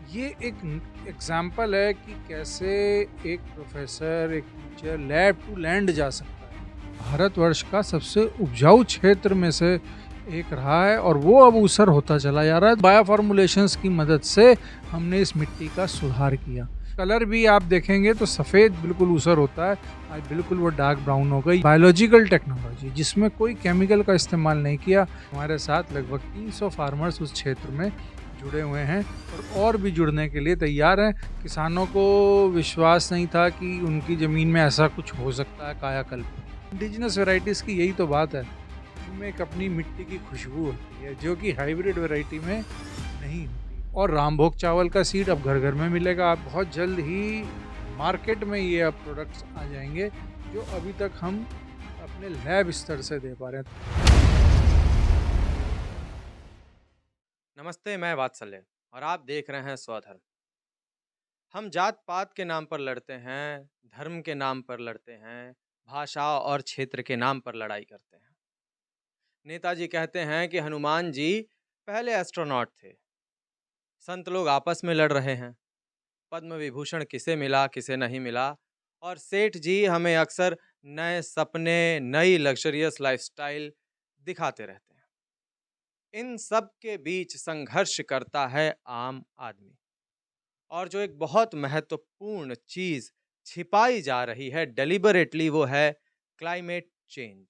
ये एक एग्जाम्पल है कि कैसे एक प्रोफेसर, एक टीचर लैब टू लैंड जा सकता है। भारतवर्ष का सबसे उपजाऊ क्षेत्र में से एक रहा है और वो अब ऊसर होता चला जा रहा है। बायो फॉर्मुलेशंस की मदद से हमने इस मिट्टी का सुधार किया। कलर भी आप देखेंगे तो सफ़ेद बिल्कुल ऊसर होता है, आज बिल्कुल वो डार्क ब्राउन हो गई। बायोलॉजिकल टेक्नोलॉजी जिसमें कोई केमिकल का इस्तेमाल नहीं किया। हमारे साथ लगभग 300 फार्मर्स उस क्षेत्र में जुड़े हुए हैं और भी जुड़ने के लिए तैयार हैं। किसानों को विश्वास नहीं था कि उनकी ज़मीन में ऐसा कुछ हो सकता है कायाकल्प। इंडिजिनस वैरायटीज़ की यही तो बात है, उनमें एक अपनी मिट्टी की खुशबू होती है जो कि हाइब्रिड वैरायटी में नहीं होती। और रामभोग चावल का सीड अब घर घर में मिलेगा। आप बहुत जल्द ही मार्केट में ये अब प्रोडक्ट्स आ जाएंगे जो अभी तक हम अपने लैब स्तर से दे पा रहे हैं। नमस्ते, मैं वात्सल्य और आप देख रहे हैं स्वधर्म। हम जात पात के नाम पर लड़ते हैं, धर्म के नाम पर लड़ते हैं, भाषा और क्षेत्र के नाम पर लड़ाई करते हैं। नेताजी कहते हैं कि हनुमान जी पहले एस्ट्रोनॉट थे। संत लोग आपस में लड़ रहे हैं, पद्म विभूषण किसे मिला किसे नहीं मिला। और सेठ जी हमें अक्सर नए सपने, नई लग्जरियस लाइफस्टाइल दिखाते रहते हैं। इन सब के बीच संघर्ष करता है आम आदमी। और जो एक बहुत महत्वपूर्ण चीज छिपाई जा रही है डेलिबरेटली, वो है क्लाइमेट चेंज।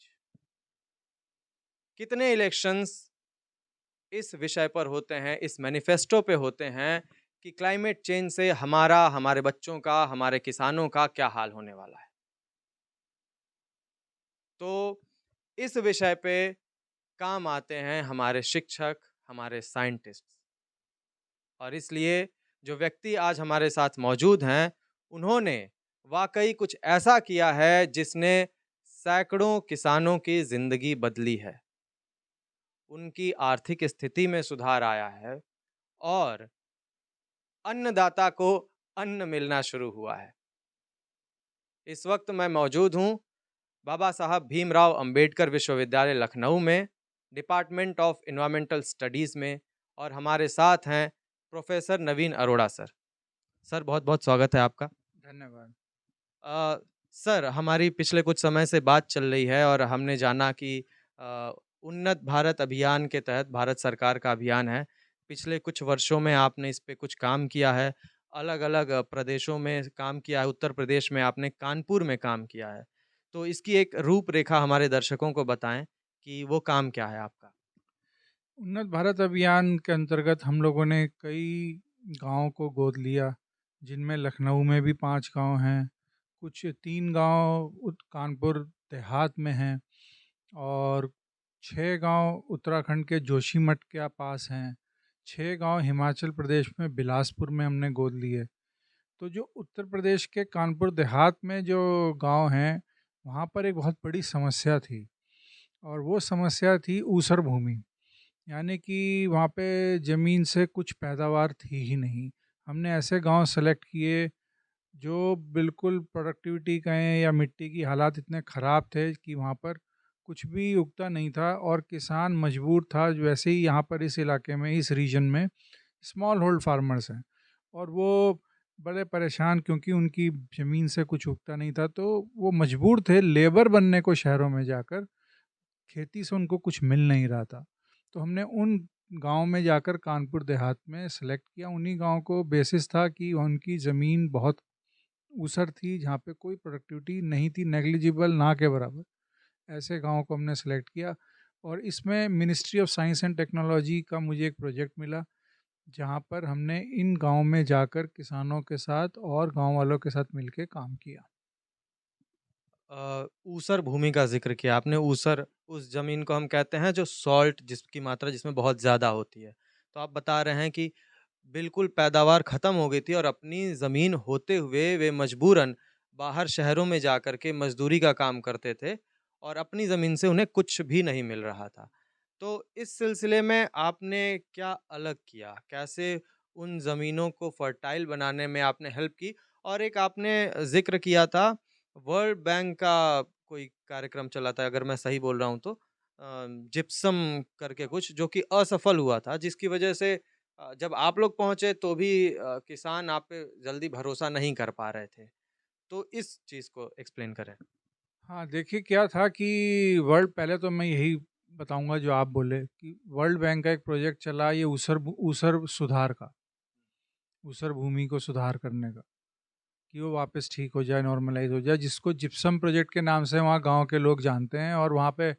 कितने इलेक्शंस इस विषय पर होते हैं, इस मैनिफेस्टो पे होते हैं कि क्लाइमेट चेंज से हमारा, हमारे बच्चों का, हमारे किसानों का क्या हाल होने वाला है। तो इस विषय पे काम आते हैं हमारे शिक्षक, हमारे साइंटिस्ट। और इसलिए जो व्यक्ति आज हमारे साथ मौजूद हैं, उन्होंने वाकई कुछ ऐसा किया है जिसने सैकड़ों किसानों की जिंदगी बदली है, उनकी आर्थिक स्थिति में सुधार आया है और अन्नदाता को अन्न मिलना शुरू हुआ है। इस वक्त मैं मौजूद हूँ बाबा साहब भीमराव अंबेडकर विश्वविद्यालय लखनऊ में, डिपार्टमेंट ऑफ इन्वायरमेंटल स्टडीज़ में। और हमारे साथ हैं प्रोफेसर नवीन अरोड़ा सर। सर, बहुत बहुत स्वागत है आपका। धन्यवाद। अ, सर, हमारी पिछले कुछ समय से बात चल रही है और हमने जाना कि उन्नत भारत अभियान के तहत भारत सरकार का अभियान है। पिछले कुछ वर्षों में आपने इस पे कुछ काम किया है, अलग-अलग प्रदेशों में काम किया है। उत्तर प्रदेश में आपने कानपुर में काम किया है। तो इसकी एक रूपरेखा हमारे दर्शकों को बताएँ कि वो काम क्या है आपका? उन्नत भारत अभियान के अंतर्गत हम लोगों ने कई गांवों को गोद लिया, जिनमें लखनऊ में भी 5 गांव हैं, कुछ 3 गांव कानपुर देहात में हैं और 6 गांव उत्तराखंड के जोशीमठ के पास हैं। 6 गांव हिमाचल प्रदेश में बिलासपुर में हमने गोद लिए। तो जो उत्तर प्रदेश के कानपुर देहात में जो गांव हैं, वहाँ पर एक बहुत बड़ी समस्या थी और वो समस्या थी ऊसर भूमि। यानी कि वहाँ पे ज़मीन से कुछ पैदावार थी ही नहीं। हमने ऐसे गांव सेलेक्ट किए जो बिल्कुल प्रोडक्टिविटी कहें या मिट्टी की हालात इतने ख़राब थे कि वहाँ पर कुछ भी उगता नहीं था और किसान मजबूर था। जो वैसे ही यहाँ पर इस इलाके में, इस रीजन में स्मॉल होल्ड फार्मर्स हैं और वो बड़े परेशान क्योंकि उनकी ज़मीन से कुछ उगता नहीं था, तो वो मजबूर थे लेबर बनने को शहरों में जाकर। खेती से उनको कुछ मिल नहीं रहा था। तो हमने उन गाँव में जाकर कानपुर देहात में सेलेक्ट किया। उन्हीं गाँव को बेसिस था कि उनकी ज़मीन बहुत ऊसर थी, जहाँ पे कोई प्रोडक्टिविटी नहीं थी, नेग्लिजिबल, ना के बराबर। ऐसे गाँव को हमने सेलेक्ट किया और इसमें ministry of science and technology का मुझे एक प्रोजेक्ट मिला, जहाँ पर हमने इन गाँव में जाकर किसानों के साथ और गाँव वालों के साथ मिलके काम किया। ऊसर भूमि का ज़िक्र किया आपने। ऊसर उस ज़मीन को हम कहते हैं जो सॉल्ट जिसकी मात्रा जिसमें बहुत ज़्यादा होती है। तो आप बता रहे हैं कि बिल्कुल पैदावार ख़त्म हो गई थी और अपनी ज़मीन होते हुए वे मजबूरन बाहर शहरों में जाकर के मज़दूरी का काम करते थे और अपनी ज़मीन से उन्हें कुछ भी नहीं मिल रहा था। तो इस सिलसिले में आपने क्या अलग किया? कैसे उन ज़मीनों को फर्टाइल बनाने में आपने हेल्प की? और एक आपने ज़िक्र किया था वर्ल्ड बैंक का कोई कार्यक्रम चला था, अगर मैं सही बोल रहा हूँ तो, जिप्सम करके कुछ, जो कि असफल हुआ था, जिसकी वजह से जब आप लोग पहुँचे तो भी किसान आप पे जल्दी भरोसा नहीं कर पा रहे थे। तो इस चीज़ को एक्सप्लेन करें। हाँ, देखिए क्या था कि वर्ल्ड पहले तो मैं यही बताऊँगा जो आप बोले कि वर्ल्ड बैंक का एक प्रोजेक्ट चला ये ऊसर सुधार का, ऊसर भूमि को सुधार करने का, कि वो वापस ठीक हो जाए, नॉर्मलाइज़ हो जाए, जिसको जिप्सम प्रोजेक्ट के नाम से वहाँ गाँव के लोग जानते हैं। और वहाँ पे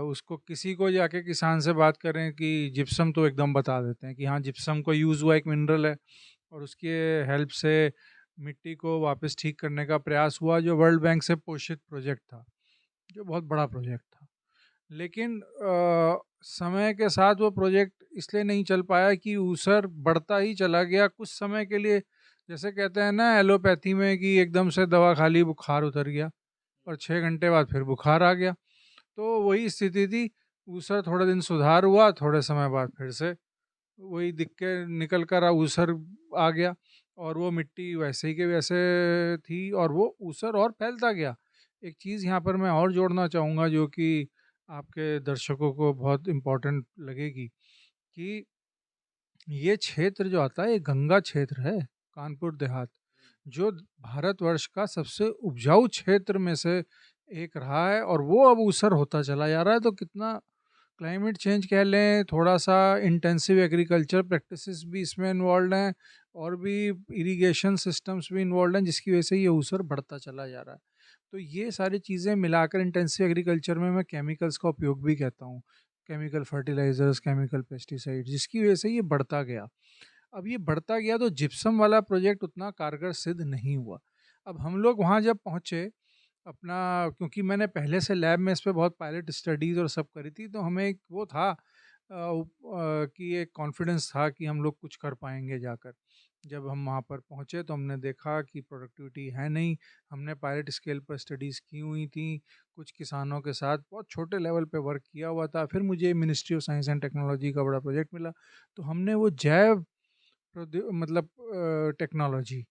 उसको किसी को जाके किसान से बात करें कि जिप्सम, तो एकदम बता देते हैं कि हाँ, जिप्सम को यूज़ हुआ एक मिनरल है और उसके हेल्प से मिट्टी को वापस ठीक करने का प्रयास हुआ, जो वर्ल्ड बैंक से पोषित प्रोजेक्ट था, जो बहुत बड़ा प्रोजेक्ट था। लेकिन समय के साथ वो प्रोजेक्ट इसलिए नहीं चल पाया कि ऊसर बढ़ता ही चला गया कुछ समय के लिए। जैसे कहते हैं ना एलोपैथी में कि एकदम से दवा खा ली, बुखार उतर गया और 6 घंटे बाद फिर बुखार आ गया। तो वही स्थिति थी। ऊसर थोड़े दिन सुधार हुआ, थोड़े समय बाद फिर से वही दिख के निकल कर ऊसर आ गया और वो मिट्टी वैसे ही के वैसे थी और वो ऊसर और फैलता गया। एक चीज़ यहाँ पर मैं और जोड़ना चाहूँगा जो कि आपके दर्शकों को बहुत इम्पोर्टेंट लगेगी कि ये क्षेत्र जो आता है ये गंगा क्षेत्र है, कानपुर देहात, जो भारतवर्ष का सबसे उपजाऊ क्षेत्र में से एक रहा है और वो अब ऊसर होता चला जा रहा है। तो कितना क्लाइमेट चेंज कह लें, थोड़ा सा इंटेंसिव एग्रीकल्चर प्रैक्टिसेस भी इसमें इन्वॉल्व हैं और भी इरिगेशन सिस्टम्स भी इन्वॉल्व हैं, जिसकी वजह से ये ऊसर बढ़ता चला जा रहा है। तो ये सारी चीज़ें मिलाकर इंटेंसिव एग्रीकल्चर में मैं केमिकल्स का उपयोग भी कहता हूँ, केमिकल फर्टिलाइजर्स, केमिकल पेस्टिसाइड, जिसकी वजह से ये बढ़ता गया। अब ये बढ़ता गया तो जिप्सम वाला प्रोजेक्ट उतना कारगर सिद्ध नहीं हुआ। अब हम लोग वहाँ जब पहुँचे अपना, क्योंकि मैंने पहले से लैब में इस पे बहुत पायलट स्टडीज़ और सब करी थी, तो हमें एक वो था कि एक कॉन्फिडेंस था कि हम लोग कुछ कर पाएंगे जाकर। जब हम वहाँ पर पहुँचे तो हमने देखा कि प्रोडक्टिविटी है नहीं। हमने पायलट स्केल पर स्टडीज़ की हुई थी, कुछ किसानों के साथ बहुत छोटे लेवल पे वर्क किया हुआ था। फिर मुझे ministry of science and technology का बड़ा प्रोजेक्ट मिला, तो हमने वो जैव मतलब टेक्नोलॉजी,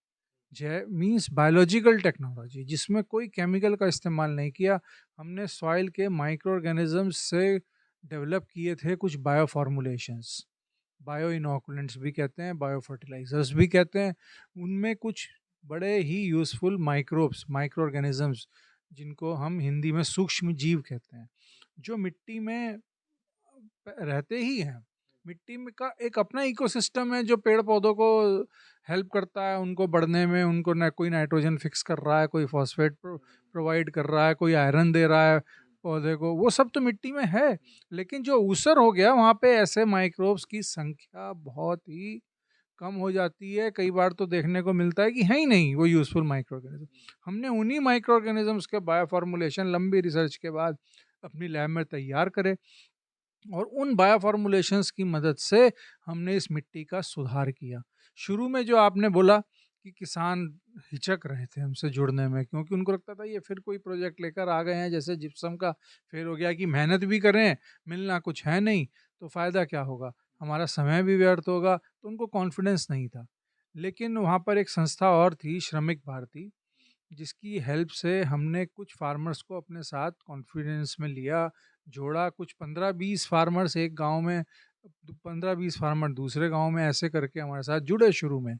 जै मीन्स बायोलॉजिकल टेक्नोलॉजी, जिसमें कोई केमिकल का इस्तेमाल नहीं किया। हमने सॉइल के माइक्रो ऑर्गेनिजम्स से डेवलप किए थे कुछ बायो फार्मूलेशंस, बायो इनोकुलेंट्स भी कहते हैं, बायो फर्टिलाइजर्स भी कहते हैं। उनमें कुछ बड़े ही यूज़फुल माइक्रोब्स, माइक्रो ऑर्गेनिजम्स, जिनको हम हिंदी में सूक्ष्म जीव कहते हैं, जो मिट्टी में रहते ही हैं। मिट्टी में का एक अपना इकोसिस्टम है जो पेड़ पौधों को हेल्प करता है उनको बढ़ने में। उनको न कोई नाइट्रोजन फिक्स कर रहा है, कोई फॉस्फेट प्रोवाइड कर रहा है, कोई आयरन दे रहा है पौधे को, वो सब तो मिट्टी में है। लेकिन जो ऊसर हो गया वहाँ पे ऐसे माइक्रोब्स की संख्या बहुत ही कम हो जाती है। कई बार तो देखने को मिलता है कि है ही नहीं वो यूज़फुल माइक्रो ऑर्गेनिज्म। हमने उन्हीं माइक्रो ऑर्गेनिजम्स के बायो फार्मूलेशन लंबी रिसर्च के बाद अपनी लैब में तैयार करे और उन बायो फार्मूलेशंस की मदद से हमने इस मिट्टी का सुधार किया। शुरू में जो आपने बोला कि किसान हिचक रहे थे हमसे जुड़ने में, क्योंकि उनको लगता था ये फिर कोई प्रोजेक्ट लेकर आ गए हैं जैसे जिप्सम का, फिर हो गया कि मेहनत भी करें, मिलना कुछ है नहीं, तो फ़ायदा क्या होगा, हमारा समय भी व्यर्थ होगा। तो उनको कॉन्फिडेंस नहीं था। लेकिन वहाँ पर एक संस्था और थी, श्रमिक भारती, जिसकी हेल्प से हमने कुछ फार्मर्स को अपने साथ कॉन्फिडेंस में लिया, जोड़ा। कुछ 15-20 फार्मर्स एक गांव में, 15-20 फार्मर दूसरे गांव में, ऐसे करके हमारे साथ जुड़े शुरू में।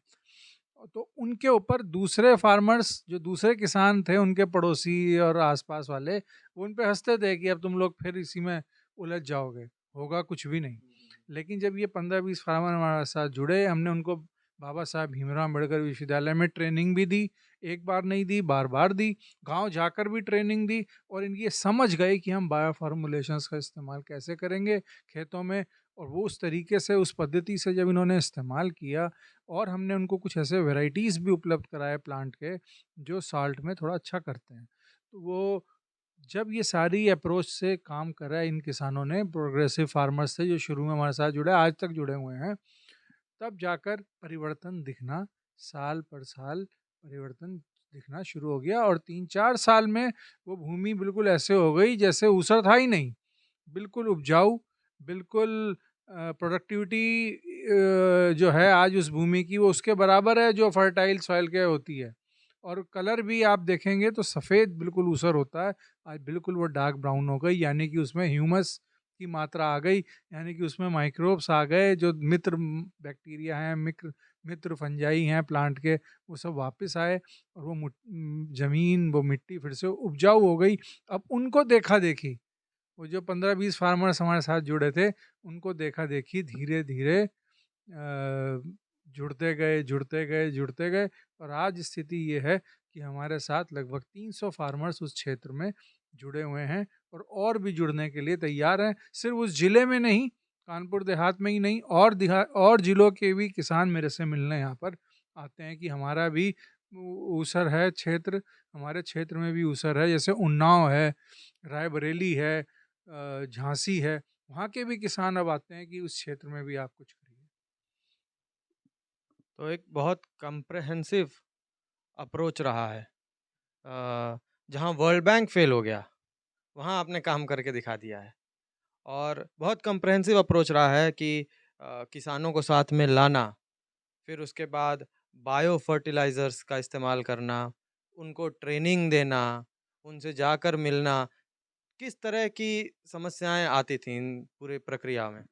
तो उनके ऊपर दूसरे फार्मर्स, जो दूसरे किसान थे, उनके पड़ोसी और आसपास वाले, वो उन पे हंसते थे कि अब तुम लोग फिर इसी में उलझ जाओगे, होगा कुछ भी नहीं। लेकिन जब ये 15-20 फार्मर हमारे साथ जुड़े, हमने उनको बाबा साहब भीमराव अम्बेडकर विश्वविद्यालय में ट्रेनिंग भी दी, एक बार नहीं दी, बार बार दी, गांव जाकर भी ट्रेनिंग दी, और इनकी ये समझ गए कि हम बायो फार्मूलेशंस का इस्तेमाल कैसे करेंगे खेतों में। और वो उस तरीके से, उस पद्धति से जब इन्होंने इस्तेमाल किया, और हमने उनको कुछ ऐसे वेराइटीज़ भी उपलब्ध कराए प्लांट के जो साल्ट में थोड़ा अच्छा करते हैं, तो वो जब ये सारी अप्रोच से काम करा इन किसानों ने, प्रोग्रेसिव फार्मर्स थे जो शुरू में हमारे साथ जुड़े, आज तक जुड़े हुए हैं, तब जाकर परिवर्तन दिखना, साल पर साल परिवर्तन दिखना शुरू हो गया। और 3-4 साल में वो भूमि बिल्कुल ऐसे हो गई जैसे ऊसर था ही नहीं, बिल्कुल उपजाऊ, बिल्कुल प्रोडक्टिविटी जो है आज उस भूमि की, वो उसके बराबर है जो फर्टाइल सॉइल के होती है। और कलर भी आप देखेंगे तो सफ़ेद बिल्कुल ऊसर होता है, आज बिल्कुल वो डार्क ब्राउन हो गई, यानी कि उसमें ह्यूमस की मात्रा आ गई, यानी कि उसमें माइक्रोब्स आ गए, जो मित्र बैक्टीरिया हैं, मित्र फंजाई हैं प्लांट के, वो सब वापस आए और वो ज़मीन, वो मिट्टी फिर से उपजाऊ हो गई। अब उनको देखा देखी, वो जो 15-20 फार्मर्स हमारे साथ जुड़े थे, उनको देखा देखी धीरे धीरे जुड़ते गए, जुड़ते गए, जुड़ते गए, और आज स्थिति ये है कि हमारे साथ लगभग 300 फार्मर्स उस क्षेत्र में जुड़े हुए हैं और भी जुड़ने के लिए तैयार हैं। सिर्फ उस ज़िले में नहीं, कानपुर देहात में ही नहीं, और ज़िलों के भी किसान मेरे से मिलने यहाँ पर आते हैं कि हमारा भी ऊसर है क्षेत्र, हमारे क्षेत्र में भी ऊसर है, जैसे उन्नाव है, रायबरेली है, झांसी है, वहाँ के भी किसान अब आते हैं कि उस क्षेत्र में भी आप कुछ करिए। तो एक बहुत कम्प्रेहेंसिव अप्रोच रहा है। जहाँ वर्ल्ड बैंक फेल हो गया, वहाँ आपने काम करके दिखा दिया है। और बहुत कम्प्रेहेंसिव अप्रोच रहा है कि किसानों को साथ में लाना, फिर उसके बाद बायो फर्टिलाइज़र्स का इस्तेमाल करना, उनको ट्रेनिंग देना, उनसे जाकर मिलना। किस तरह की समस्याएँ आती थीं इन पूरी प्रक्रिया में?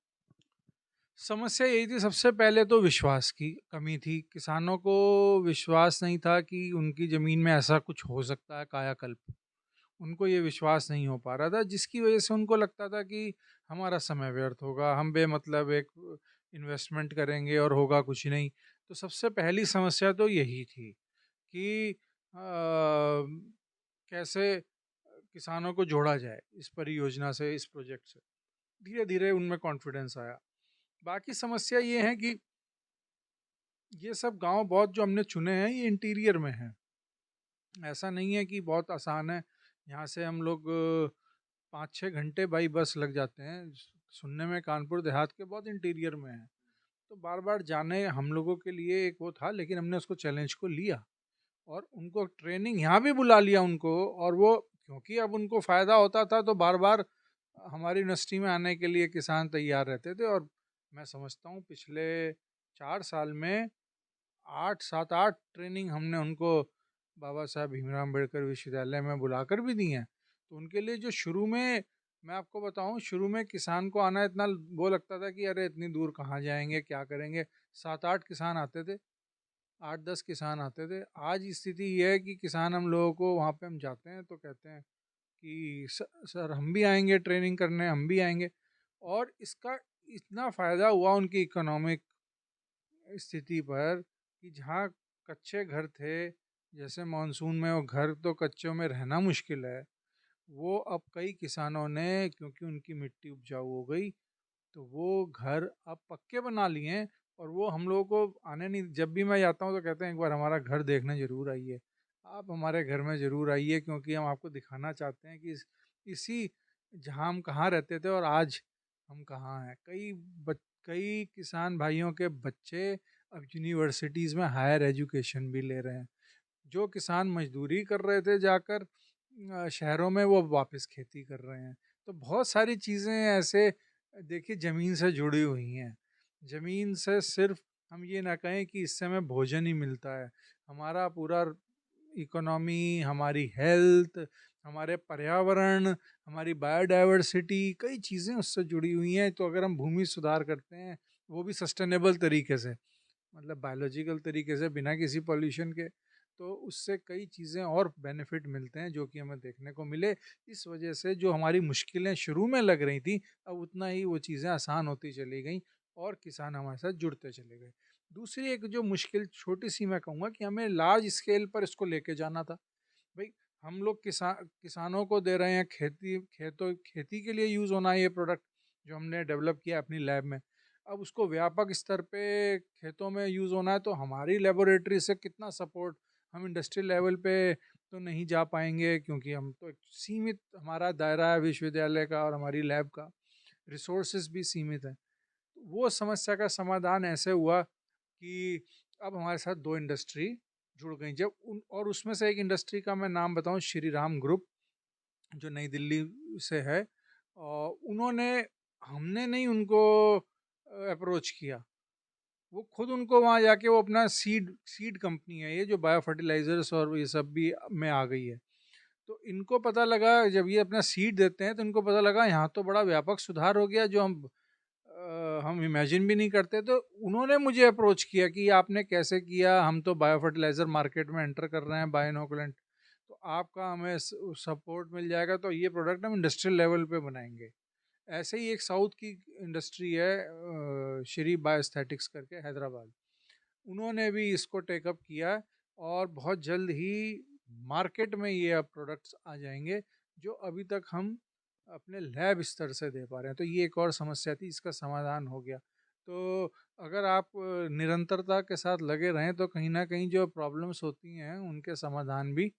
समस्या यही थी, सबसे पहले तो विश्वास की कमी थी। किसानों को विश्वास नहीं था कि उनकी ज़मीन में ऐसा कुछ हो सकता है कायाकल्प। उनको ये विश्वास नहीं हो पा रहा था, जिसकी वजह से उनको लगता था कि हमारा समय व्यर्थ होगा, हम बेमतलब एक इन्वेस्टमेंट करेंगे और होगा कुछ नहीं। तो सबसे पहली समस्या तो यही थी कि कैसे किसानों को जोड़ा जाए इस परियोजना से, इस प्रोजेक्ट से। धीरे धीरे उनमें कॉन्फिडेंस आया। बाकी समस्या ये है कि ये सब गांव बहुत जो हमने चुने हैं, ये इंटीरियर में हैं। ऐसा नहीं है कि बहुत आसान है। यहाँ से हम लोग 5-6 घंटे बाई बस लग जाते हैं। सुनने में कानपुर देहात के बहुत इंटीरियर में है, तो बार बार जाने हम लोगों के लिए एक वो था, लेकिन हमने उसको चैलेंज को लिया और उनको ट्रेनिंग यहाँ भी बुला लिया उनको। और वो, क्योंकि अब उनको फ़ायदा होता था, तो बार बार हमारी यूनिवर्सिटी में आने के लिए किसान तैयार रहते थे। और मैं समझता हूँ पिछले 4 साल में 8, 7, 8 ट्रेनिंग हमने उनको बाबा साहब भीमराव अम्बेडकर विश्वविद्यालय में बुलाकर भी दी हैं। तो उनके लिए जो शुरू में, मैं आपको बताऊं, शुरू में किसान को आना इतना वो लगता था कि अरे इतनी दूर कहाँ जाएंगे, क्या करेंगे। 7-8 किसान आते थे, 8-10 किसान आते थे। आज स्थिति ये है कि किसान हम लोगों को, वहाँ पे हम जाते हैं तो कहते हैं कि सर हम भी आएंगे ट्रेनिंग करने, हम भी आएंगे। और इसका इतना फ़ायदा हुआ उनकी इकोनॉमिक स्थिति पर कि जहाँ कच्चे घर थे, जैसे मानसून में वो घर तो कच्चों में रहना मुश्किल है, वो अब कई किसानों ने, क्योंकि उनकी मिट्टी उपजाऊ हो गई, तो वो घर अब पक्के बना लिए हैं। और वो हम लोगों को आने नहीं, जब भी मैं जाता हूँ तो कहते हैं एक बार हमारा घर देखने ज़रूर आइए, आप हमारे घर में ज़रूर आइए, क्योंकि हम आपको दिखाना चाहते हैं कि इसी, जहाँ हम कहाँ रहते थे और आज हम कहाँ हैं। कई किसान भाइयों के बच्चे अब यूनिवर्सिटीज़ में हायर एजुकेशन भी ले रहे हैं। जो किसान मजदूरी कर रहे थे जाकर शहरों में, वो वापस खेती कर रहे हैं। तो बहुत सारी चीज़ें ऐसे, देखिए, ज़मीन से जुड़ी हुई हैं। ज़मीन से सिर्फ हम ये ना कहें कि इससे हमें भोजन ही मिलता है, हमारा पूरा इकोनॉमी, हमारी हेल्थ, हमारे पर्यावरण, हमारी बायोडायवर्सिटी, कई चीज़ें उससे जुड़ी हुई हैं। तो अगर हम भूमि सुधार करते हैं, वो भी सस्टेनेबल तरीके से, मतलब बायोलॉजिकल तरीके से, बिना किसी पॉल्यूशन के, तो उससे कई चीज़ें और बेनिफिट मिलते हैं जो कि हमें देखने को मिले। इस वजह से जो हमारी मुश्किलें शुरू में लग रही थी, अब उतना ही वो चीज़ें आसान होती चली गई और किसान हमारे साथ जुड़ते चले गए। दूसरी एक जो मुश्किल छोटी सी मैं कहूँगा कि हमें लार्ज स्केल पर इसको लेके जाना था। भाई, हम लोग किसानों को दे रहे हैं, खेती के लिए यूज़ होना है ये प्रोडक्ट जो हमने डेवलप किया अपनी लैब में। अब उसको व्यापक स्तर पे खेतों में यूज़ होना है, तो हमारी लेबोरेटरी से कितना सपोर्ट, हम इंडस्ट्रियल लेवल पे तो नहीं जा पाएंगे, क्योंकि हम तो एक सीमित हमारा दायरा है विश्वविद्यालय का और हमारी लैब का, रिसोर्सेज भी सीमित हैं। वो समस्या का समाधान ऐसे हुआ कि अब हमारे साथ 2 इंडस्ट्री जुड़ गई। जब उन और उसमें से एक इंडस्ट्री का मैं नाम बताऊं, श्री राम ग्रुप, जो नई दिल्ली से है। और उन्होंने, हमने नहीं उनको अप्रोच किया, वो खुद उनको वहाँ जाके, वो अपना सीड सीड कंपनी है ये, जो बायो फर्टिलाइजर्स और ये सब भी में आ गई है। तो इनको पता लगा जब ये अपना सीड देते हैं तो इनको पता लगा यहाँ तो बड़ा व्यापक सुधार हो गया जो हम इमेजिन भी नहीं करते। तो उन्होंने मुझे अप्रोच किया कि आपने कैसे किया, हम तो बायो फर्टिलाइज़र मार्केट में एंटर कर रहे हैं बायोइनोकुलेंट, तो आपका हमें सपोर्ट मिल जाएगा तो ये प्रोडक्ट हम इंडस्ट्रियल लेवल पे बनाएंगे। ऐसे ही एक साउथ की इंडस्ट्री है श्री बायोस्थेटिक्स करके हैदराबाद, उन्होंने भी इसको टेकअप किया और बहुत जल्द ही मार्केट में ये अब प्रोडक्ट्स आ जाएंगे जो अभी तक हम अपने लैब स्तर से दे पा रहे हैं। तो ये एक और समस्या थी, इसका समाधान हो गया। तो अगर आप निरंतरता के साथ लगे रहें तो कहीं ना कहीं जो प्रॉब्लम्स होती हैं उनके समाधान भी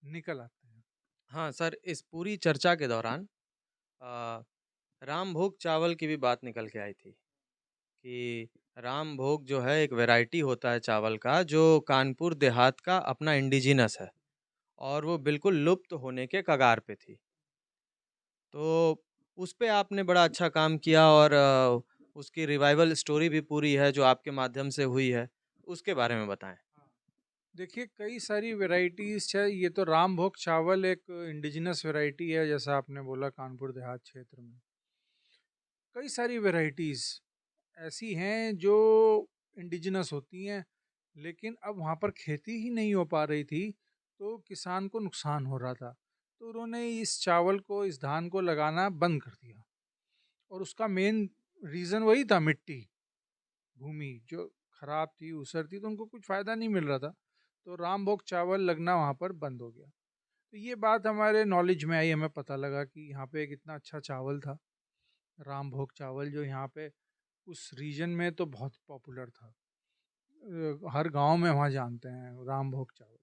निकल आते हैं। हाँ सर, इस पूरी चर्चा के दौरान अ, रामभोग चावल की भी बात निकल के आई थी कि रामभोग जो है एक वैरायटी होता है चावल का जो कानपुर देहात का अपना इंडिजिनस है और वो बिल्कुल लुप्त होने के कगार पे थी। तो उस पे आपने बड़ा अच्छा काम किया और उसकी रिवाइवल स्टोरी भी पूरी है जो आपके माध्यम से हुई है, उसके बारे में बताएँ? देखिए कई सारी वैरायटीज़ है, ये तो रामभोग चावल एक इंडिजिनस वैरायटी है जैसा आपने बोला कानपुर देहात क्षेत्र में। कई सारी वैरायटीज़ ऐसी हैं जो इंडिजिनस होती हैं, लेकिन अब वहाँ पर खेती ही नहीं हो पा रही थी, तो किसान को नुकसान हो रहा था। तो उन्होंने इस चावल को, इस धान को लगाना बंद कर दिया और उसका मेन रीज़न वही था, मिट्टी, भूमि जो खराब थी, ऊसर थी, तो उनको कुछ फ़ायदा नहीं मिल रहा था। तो रामभोग चावल लगना वहाँ पर बंद हो गया। तो ये बात हमारे नॉलेज में आई, हमें पता लगा कि यहाँ पे एक इतना अच्छा चावल था, रामभोग चावल, जो यहाँ पे उस रीजन में तो बहुत पॉपुलर था। हर गांव में वहाँ जानते हैं रामभोग चावल।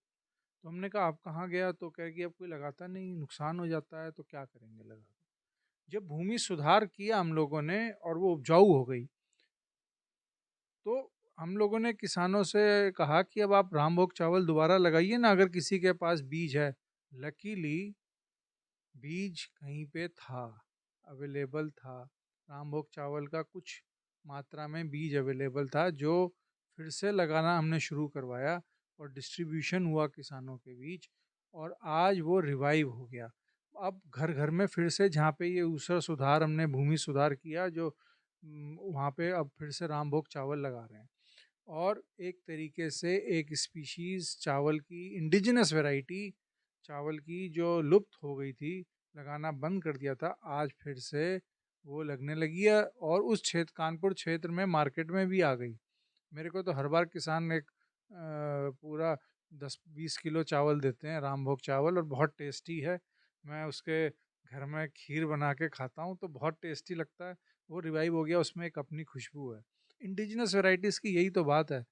तो हमने कहा आप कहाँ गया, तो कह कि अब कोई लगाता नहीं, नुकसान हो जाता है, तो क्या करेंगे लगा के। जब भूमि सुधार किया हम लोगों ने और वो उपजाऊ हो गई, तो हम लोगों ने किसानों से कहा कि अब आप रामभोग चावल दोबारा लगाइए ना, अगर किसी के पास बीज है। लकीली बीज कहीं पे था, अवेलेबल था, रामभोग चावल का कुछ मात्रा में बीज अवेलेबल था, जो फिर से लगाना हमने शुरू करवाया और डिस्ट्रीब्यूशन हुआ किसानों के बीच, और आज वो रिवाइव हो गया। अब घर घर में फिर से, जहाँ पे ये ऊसर सुधार, हमने भूमि सुधार किया, जो वहाँ पे अब फिर से रामभोग चावल लगा रहे हैं। और एक तरीके से एक स्पीशीज़ चावल की, इंडिजिनस वैरायटी चावल की जो लुप्त हो गई थी, लगाना बंद कर दिया था, आज फिर से वो लगने लगी है और उस क्षेत्र, कानपुर क्षेत्र में मार्केट में भी आ गई। मेरे को तो हर बार किसान एक पूरा 10-20 किलो चावल देते हैं, रामभोग चावल, और बहुत टेस्टी है। मैं उसके घर में खीर बना के खाता हूँ तो बहुत टेस्टी लगता है। वो रिवाइव हो गया, उसमें एक अपनी खुशबू है। इंडिजिनस वैरायटीज़ की यही तो बात है,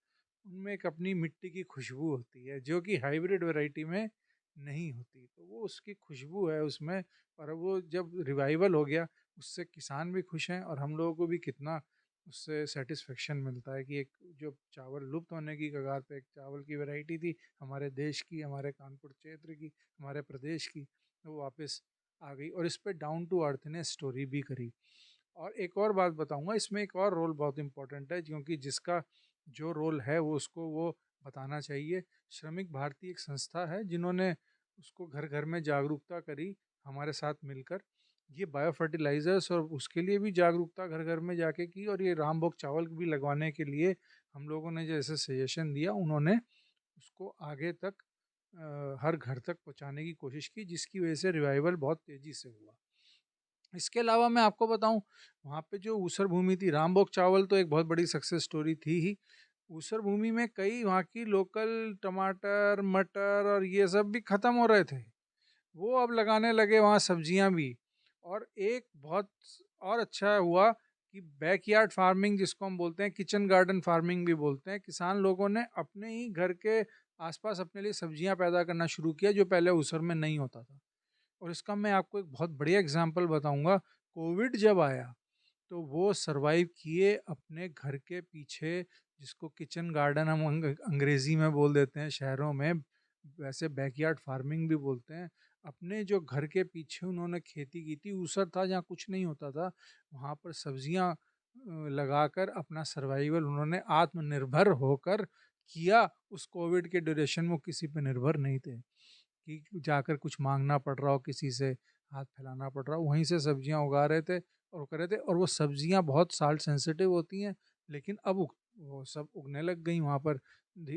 उनमें एक अपनी मिट्टी की खुशबू होती है जो कि हाइब्रिड वैरायटी में नहीं होती। तो वो उसकी खुशबू है उसमें, और वो जब रिवाइवल हो गया, उससे किसान भी खुश हैं और हम लोगों को भी कितना उससे सेटिस्फेक्शन मिलता है कि एक जो चावल लुप्त होने की कगार पे एक चावल की वैरायटी थी हमारे देश की, हमारे कानपुर क्षेत्र की, हमारे प्रदेश की, वो वापस आ गई। और इस पे डाउन टू अर्थ ने स्टोरी भी करी। और एक और बात बताऊंगा, इसमें एक और रोल बहुत इंपॉर्टेंट है, क्योंकि जिसका जो रोल है वो उसको वो बताना चाहिए। श्रमिक भारती एक संस्था है जिन्होंने उसको घर घर में जागरूकता करी हमारे साथ मिलकर। ये बायो फर्टिलाइजर्स और उसके लिए भी जागरूकता घर घर में जाके की, और ये रामभोग चावल भी लगवाने के लिए हम लोगों ने जैसे सजेशन दिया, उन्होंने उसको आगे तक हर घर तक पहुंचाने की कोशिश की, जिसकी वजह से रिवाइवल बहुत तेज़ी से हुआ। इसके अलावा मैं आपको बताऊं, वहाँ पे जो ऊसर भूमि थी, रामभोग चावल तो एक बहुत बड़ी सक्सेस स्टोरी थी ही। ऊसर भूमि में कई वहाँ की लोकल टमाटर, मटर और ये सब भी ख़त्म हो रहे थे, वो अब लगाने लगे वहाँ सब्जियाँ भी। और एक बहुत और अच्छा हुआ कि बैकयार्ड फार्मिंग जिसको हम बोलते हैं, किचन गार्डन फार्मिंग भी बोलते हैं, किसान लोगों ने अपने ही घर के आसपास अपने लिए सब्जियां पैदा करना शुरू किया, जो पहले ऊसर में नहीं होता था। और इसका मैं आपको एक बहुत बढ़िया एग्जांपल बताऊंगा। कोविड जब आया तो वो सरवाइव किए अपने घर के पीछे, जिसको किचन गार्डन हम अंग्रेजी में बोल देते हैं शहरों में, वैसे बैकयार्ड फार्मिंग भी बोलते हैं। अपने जो घर के पीछे उन्होंने खेती की थी, ऊसर था जहाँ कुछ नहीं होता था, वहाँ पर सब्जियाँ लगाकर अपना सर्वाइवल उन्होंने आत्मनिर्भर होकर किया। उस कोविड के ड्यूरेशन में वो किसी पे निर्भर नहीं थे। कि जाकर कुछ मांगना पड़ रहा हो, किसी से हाथ फैलाना पड़ रहा हो। वहीं से सब्जियां उगा रहे थे और वो कर रहे थे, और वो सब्जियां बहुत साल्ट सेंसिटिव होती हैं, लेकिन अब वो सब उगने लग गई वहाँ पर।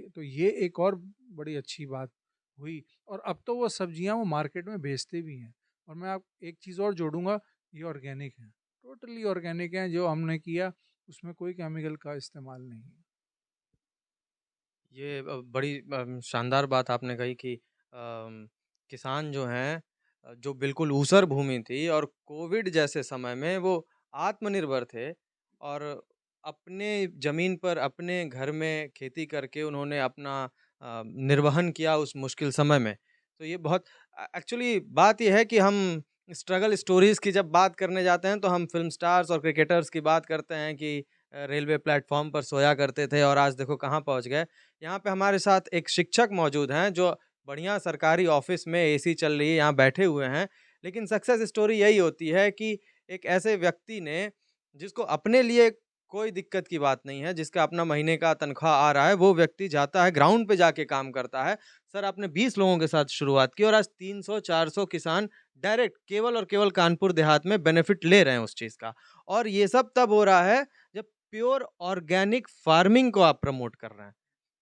तो ये एक और बड़ी अच्छी बात हुई। और अब तो वो सब्जियां वो मार्केट में बेचते भी हैं। और मैं आप एक चीज़ और जोड़ूंगा, ये ऑर्गेनिक है, टोटली ऑर्गेनिक है जो हमने किया, उसमें कोई केमिकल का इस्तेमाल नहीं है। ये बड़ी शानदार बात आपने कही कि किसान जो हैं जो बिल्कुल ऊसर भूमि थी और कोविड जैसे समय में वो आत्मनिर्भर थे और अपने ज़मीन पर अपने घर में खेती करके उन्होंने अपना निर्वहन किया उस मुश्किल समय में। तो ये बहुत एक्चुअली बात ये है कि हम स्ट्रगल स्टोरीज़ की जब बात करने जाते हैं तो हम फ़िल्म स्टार्स और क्रिकेटर्स की बात करते हैं कि रेलवे प्लेटफ़ॉर्म पर सोया करते थे और आज देखो कहाँ पहुँच गए। यहाँ पे हमारे साथ एक शिक्षक मौजूद हैं जो बढ़िया सरकारी ऑफ़िस में एसी चल रही है, यहाँ बैठे हुए हैं। लेकिन सक्सेस स्टोरी यही होती है कि एक ऐसे व्यक्ति ने जिसको अपने लिए कोई दिक्कत की बात नहीं है, जिसका अपना महीने का तनख्वाह आ रहा है, वो व्यक्ति जाता है ग्राउंड पे जाके काम करता है। सर आपने 20 लोगों के साथ शुरुआत की और आज 300-400 किसान डायरेक्ट केवल और केवल कानपुर देहात में बेनिफिट ले रहे हैं उस चीज़ का। और ये सब तब हो रहा है जब प्योर ऑर्गेनिक फार्मिंग को आप प्रमोट कर रहे हैं।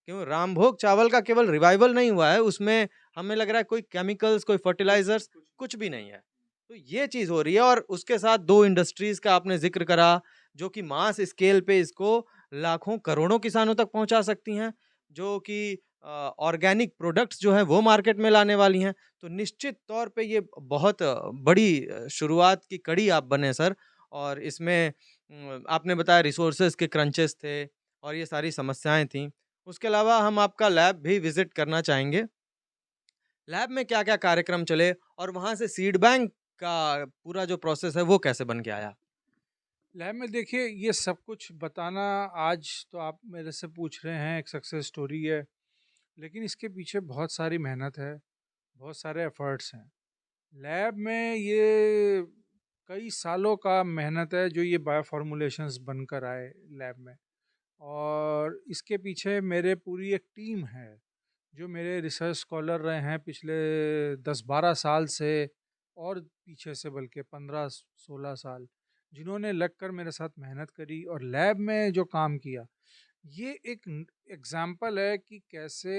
क्यों रामभोग चावल का केवल रिवाइवल नहीं हुआ है, उसमें हमें लग रहा है कोई केमिकल्स, कोई फर्टिलाइज़र्स कुछ भी नहीं है। तो ये चीज़ हो रही है और उसके साथ 2 इंडस्ट्रीज़ का आपने ज़िक्र करा, जो कि मास स्केल पे इसको लाखों, करोड़ों किसानों तक पहुँचा सकती हैं, जो कि ऑर्गेनिक प्रोडक्ट्स जो हैं वो मार्केट में लाने वाली हैं। तो निश्चित तौर पे ये बहुत बड़ी शुरुआत की कड़ी आप बने सर और इसमें आपने बताया रिसोर्सेज़ के क्रंचेस थे और ये सारी समस्याएँ थीं। उसके अलावा हम आपका लैब भी विज़िट करना चाहेंगे। लैब में क्या-क्या कार्यक्रम चले और वहाँ से सीड बैंक का पूरा जो प्रोसेस है वो कैसे बन के आया? लैब में देखिए, ये सब कुछ बताना, आज तो आप मेरे से पूछ रहे हैं, एक सक्सेस स्टोरी है, लेकिन इसके पीछे बहुत सारी मेहनत है, बहुत सारे एफर्ट्स हैं। लैब में ये कई सालों का मेहनत है जो ये बायो फार्मूलेशंस बनकर आए लैब में। और इसके पीछे मेरे पूरी एक टीम है, जो मेरे रिसर्च स्कॉलर रहे हैं पिछले 10-12 साल से, और पीछे से बल्कि 15-16 साल, जिन्होंने लगकर मेरे साथ मेहनत करी और लैब में जो काम किया। ये एक एग्जाम्पल है कि कैसे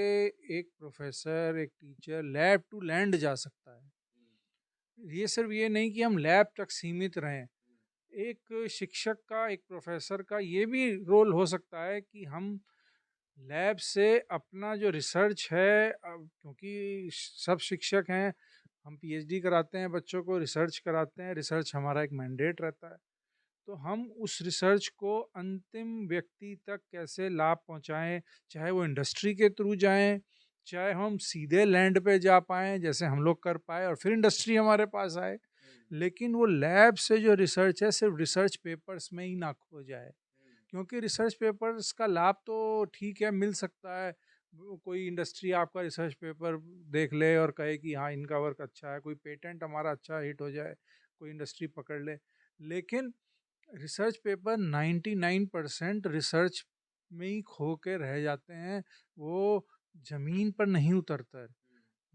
एक प्रोफेसर, एक टीचर लैब टू लैंड जा सकता है। ये सिर्फ ये नहीं कि हम लैब तक सीमित रहें, एक शिक्षक का, एक प्रोफेसर का ये भी रोल हो सकता है कि हम लैब से अपना जो रिसर्च है, क्योंकि सब शिक्षक हैं, हम पीएचडी कराते हैं, बच्चों को रिसर्च कराते हैं, रिसर्च हमारा एक मैंडेट रहता है। तो हम उस रिसर्च को अंतिम व्यक्ति तक कैसे लाभ पहुंचाएं, चाहे वो इंडस्ट्री के थ्रू जाएं, चाहे हम सीधे लैंड पे जा पाएं जैसे हम लोग कर पाए और फिर इंडस्ट्री हमारे पास आए, लेकिन वो लैब से जो रिसर्च है सिर्फ रिसर्च पेपर्स में ही ना खो जाए। क्योंकि रिसर्च पेपर्स का लाभ तो ठीक है, मिल सकता है, कोई इंडस्ट्री आपका रिसर्च पेपर देख ले और कहे कि हाँ इनका वर्क अच्छा है, कोई पेटेंट हमारा अच्छा हिट हो जाए, कोई इंडस्ट्री पकड़ ले, लेकिन रिसर्च पेपर 99% रिसर्च में ही खो के रह जाते हैं, वो ज़मीन पर नहीं उतरता है।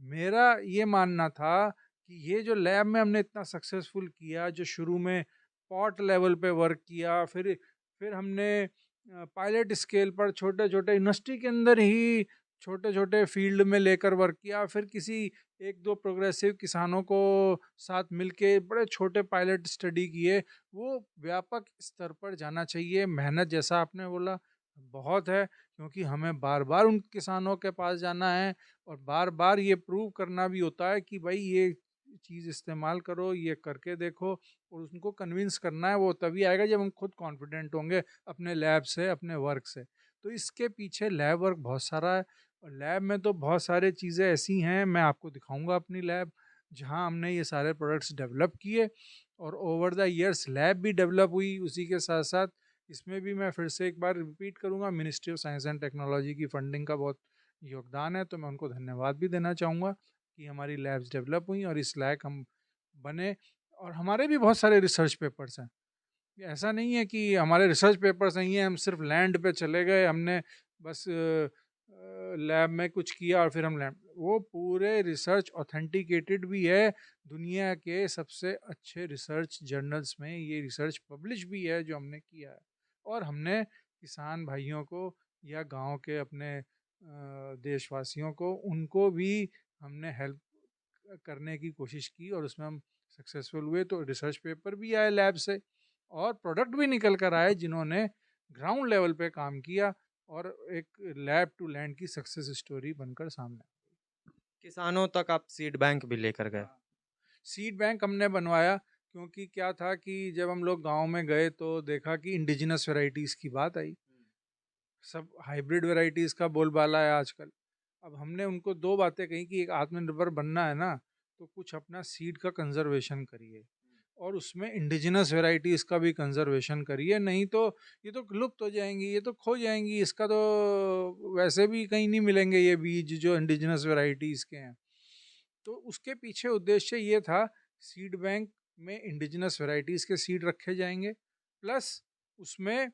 मेरा ये मानना था कि ये जो लैब में हमने इतना सक्सेसफुल किया, जो शुरू में पॉट लेवल पे वर्क किया, फिर हमने पायलट स्केल पर छोटे छोटे यूनिवर्सिटी के अंदर ही छोटे छोटे फील्ड में लेकर वर्क किया, फिर किसी एक दो प्रोग्रेसिव किसानों को साथ मिलके बड़े छोटे पायलट स्टडी किए। वो व्यापक स्तर पर जाना चाहिए। मेहनत जैसा आपने बोला बहुत है, क्योंकि हमें बार बार उन किसानों के पास जाना है और बार बार ये प्रूव करना भी होता है कि भाई ये चीज़ इस्तेमाल करो, ये करके देखो, और उनको कन्विंस करना है। वो तभी आएगा जब हम खुद कॉन्फिडेंट होंगे अपने लैब से, अपने वर्क से। तो इसके पीछे लैब वर्क बहुत सारा है, और लैब में तो बहुत सारी चीज़ें ऐसी हैं, मैं आपको दिखाऊंगा अपनी लैब, जहां हमने ये सारे प्रोडक्ट्स डेवलप किए, और ओवर द ईयर्स लैब भी डेवलप हुई। उसी के साथ साथ इसमें भी मैं फिर से एक बार रिपीट करूंगा, ministry of science and technology की फंडिंग का बहुत योगदान है, तो मैं उनको धन्यवाद भी देना चाहूँगा कि हमारी लैब्स डेवलप हुई और इस लायक हम बने। और हमारे भी बहुत सारे रिसर्च पेपर्स हैं, ऐसा नहीं है कि हमारे रिसर्च पेपर्स नहीं है हम सिर्फ लैंड पे चले गए, हमने बस लैब में कुछ किया और फिर हम लैब, वो पूरे रिसर्च ऑथेंटिकेटेड भी है, दुनिया के सबसे अच्छे रिसर्च जर्नल्स में ये रिसर्च पब्लिश भी है जो हमने किया है। और हमने किसान भाइयों को या गांव के अपने देशवासियों को, उनको भी हमने हेल्प करने की कोशिश की और उसमें हम सक्सेसफुल हुए। तो रिसर्च पेपर भी आए लैब से और प्रोडक्ट भी निकल कर आए जिन्होंने ग्राउंड लेवल पे काम किया और एक लैब टू लैंड की सक्सेस स्टोरी बनकर सामने आई। किसानों तक आप सीड बैंक भी लेकर गए। हाँ, सीड बैंक हमने बनवाया क्योंकि क्या था कि जब हम लोग गांव में गए तो देखा कि इंडिजिनस वैरायटीज़ की बात आई, सब हाइब्रिड वैरायटीज़ का बोलबाला है आजकल। अब हमने उनको दो बातें कही कि एक आत्मनिर्भर बनना है ना, तो कुछ अपना सीड का कंजर्वेशन करिए और उसमें इंडिजिनस वैरायटीज़ का भी कंजर्वेशन करिए, नहीं तो ये तो लुप्त हो जाएंगी, ये तो खो जाएंगी, इसका तो वैसे भी कहीं नहीं मिलेंगे ये बीज जो इंडिजिनस वैरायटीज़ के हैं। तो उसके पीछे उद्देश्य ये था, सीड बैंक में इंडिजिनस वैरायटीज़ के सीड रखे जाएंगे, प्लस उसमें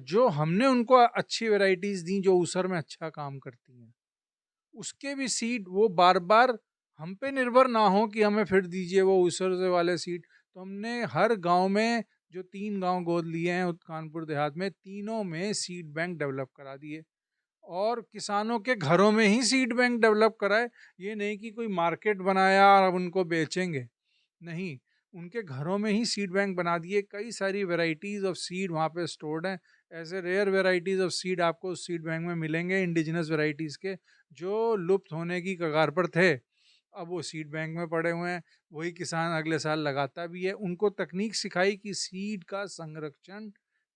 जो हमने उनको अच्छी वैरायटीज़ दी जो ऊसर में अच्छा काम करती हैं, उसके भी सीड वो बार बार हम पे निर्भर ना हो कि हमें फिर दीजिए वो ऊसर से वाले सीड। तो हमने हर गांव में जो 3 गांव गोद लिए हैं कानपुर देहात में, तीनों में सीड बैंक डेवलप करा दिए और किसानों के घरों में ही सीड बैंक डेवलप कराए। ये नहीं कि कोई मार्केट बनाया और अब उनको बेचेंगे, नहीं, उनके घरों में ही सीड बैंक बना दिए। कई सारी वेराइटीज़ ऑफ सीड वहाँ पे स्टोर्ड हैं। ऐसे रेयर वेराइटीज़ ऑफ सीड आपको उस सीड बैंक में मिलेंगे इंडिजिनस वेराइटीज़ के, जो लुप्त होने की कगार पर थे, अब वो सीड बैंक में पड़े हुए हैं। वही किसान अगले साल लगाता भी है। उनको तकनीक सिखाई कि सीड का संरक्षण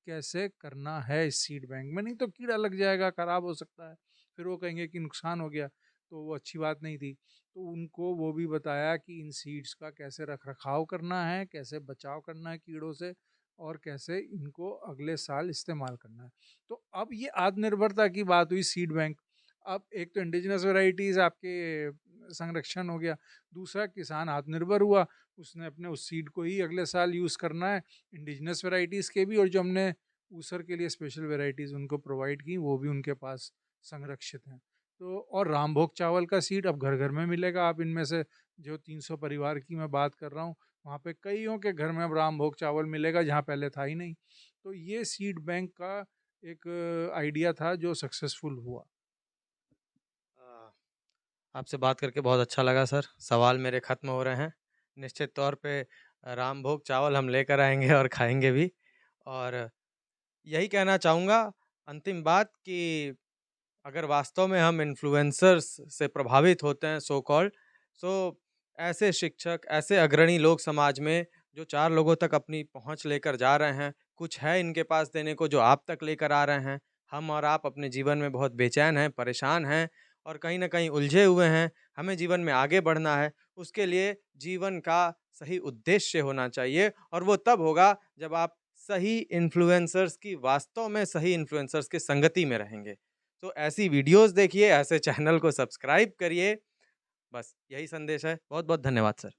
कैसे करना है इस सीड बैंक में, नहीं तो कीड़ा लग जाएगा, खराब हो सकता है, फिर वो कहेंगे कि नुकसान हो गया, तो वो अच्छी बात नहीं थी। तो उनको वो भी बताया कि इन सीड्स का कैसे रख रखाव करना है, कैसे बचाव करना है कीड़ों से और कैसे इनको अगले साल इस्तेमाल करना है। तो अब ये आत्मनिर्भरता की बात हुई सीड बैंक। अब एक तो इंडिजिनस वैरायटीज़ आपके संरक्षण हो गया, दूसरा किसान आत्मनिर्भर हुआ, उसने अपने उस सीड को ही अगले साल यूज़ करना है, इंडिजिनस वैरायटीज़ के भी, और जो हमने ऊसर के लिए स्पेशल वैरायटीज़ उनको प्रोवाइड की वो भी उनके पास संरक्षित हैं। तो और रामभोग चावल का सीड अब घर घर में मिलेगा। आप इनमें से जो 300 परिवार की मैं बात कर रहा हूँ, वहाँ पे कईयों के घर में अब रामभोग चावल मिलेगा जहाँ पहले था ही नहीं। तो ये सीड बैंक का एक आइडिया था जो सक्सेसफुल हुआ। अ, आपसे बात करके बहुत अच्छा लगा सर। सवाल मेरे ख़त्म हो रहे हैं। निश्चित तौर पे रामभोग चावल हम लेकर आएँगे और खाएँगे भी। और यही कहना चाहूँगा अंतिम बात कि अगर वास्तव में हम इन्फ्लुएंसर्स से प्रभावित होते हैं सो कॉल्ड, सो ऐसे शिक्षक, ऐसे अग्रणी लोग समाज में जो 4 लोगों तक अपनी पहुँच लेकर जा रहे हैं, कुछ है इनके पास देने को जो आप तक लेकर आ रहे हैं। हम और आप अपने जीवन में बहुत बेचैन हैं, परेशान हैं और कहीं न कहीं उलझे हुए हैं। हमें जीवन में आगे बढ़ना है, उसके लिए जीवन का सही उद्देश्य होना चाहिए और वो तब होगा जब आप सही इन्फ्लुएंसर्स की वास्तव में सही इन्फ्लुएंसर्स की संगति में रहेंगे। तो ऐसी वीडियोज़ देखिए, ऐसे चैनल को सब्सक्राइब करिए। बस यही संदेश है। बहुत-बहुत धन्यवाद सर।